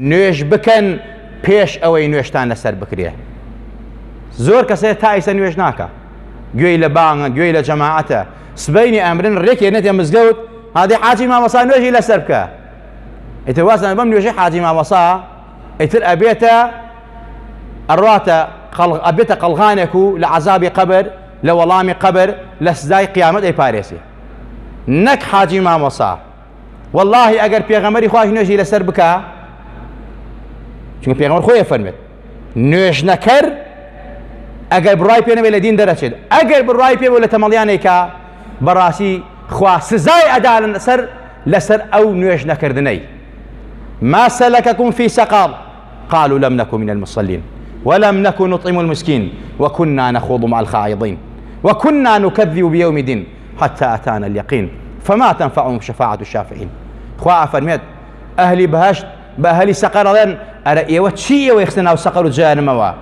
نوێژ بکەن پێش ئەوەی نوێشتان لەسەر بکرێ. زۆر کەسێک تا ئێستا نوێژ ناکە، گوێی لە بانگە، گوێی لە جەماعەتە، سبەینی ئەمرن ڕێکێ نێتێ مزگەوت هادی حاجی مامۆستا نوێژی لەسەر بکە. ئیتر وازانە بەم نوێژەی حاجی مامۆستا ئیتر ئەبێتە ئەڕاتە ئەبێتە قەڵغانێک و لە عەزابی قەبر، لە وەڵامی قەبر، لە سزای قیامەت ئەیپارێسێ، نەک حاجی مامۆستا. واللهی ئەگەر پێغەمبەری خوا نوێژی لەسەر بکە، چونکە پێغەمبەر خۆی فەرمێت نوێژ نەکەر ئەگەر بڕای پێ نەبێت لە دین دەرەچێت، ئەگەر بڕای پێ بۆ لە تەمەڵیانێکە بەڕاستی خوا سزای ئەدالن لەسەر ئەو نوێژ نەکردنەی. ما سلككم في سقر قالوا لم نكن من المصلين ولم نكن نطعم المسكين وكنا نخوض مع الخائضين وكنا نكذب بيوم الدين حتى أتانا اليقين فما تنفعهم شفاعة الشافعين. خوا فرميت أهل بهشت بأهل سقر ألان أرى إيوة تشي ويخسنا وسقر جهنموا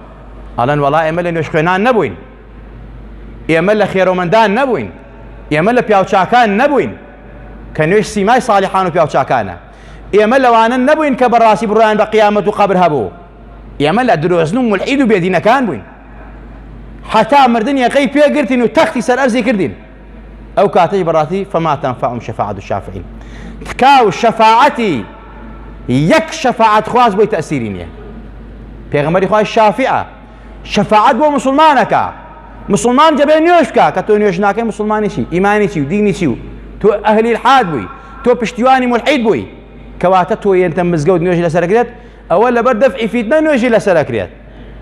ألان والله إما لنوش خوينان نبوين، إما لخير ومندان نبوين، إما لبياوچاكان نبوين كنوش سيماي صالحان وبياوچاكانا، إما لوانا نبوين كبراسي بران بقيامة وقبر هبو، إما لدروزنو ملحيد بيدينا كان بوين حتى مردن يقي بيا قرتين وتختي سر أرزي كردين أو كاتج براتي فما تنفعهم شفاعة الشافعين. كاو شفاعتي يك شفاعة خواز بوي تأثيرين پیغمبری خواهی شافعه شفاعت بو مسلمانك مسلمان جبه نيوشكا كتو نيوش ناكي مسلماني شي إيماني شي وديني شي تو أهل الحاد بوي تو پشتیوانی ملحید بوي كواتا تو ينتم مزقود نيوشي لسركريت أولا بردفع فتنة نيوشي لسركريت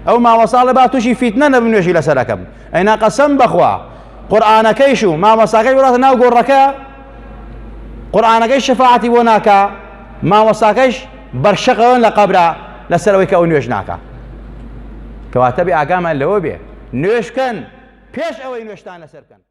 أو ما وصال باتوشي فتنة نيوشي لسركب أينا قسم بخوا قرآن كيشو ما وصاكي وراتنا وقركا قرآن كيش شفاعتي وناكا ما وصاكيش برشقون لقبرا لسرويك أو نيوش ناكا كواتبي أقاما اللي هو بيه نيوش كان بيش أو نيوشتان لسركن.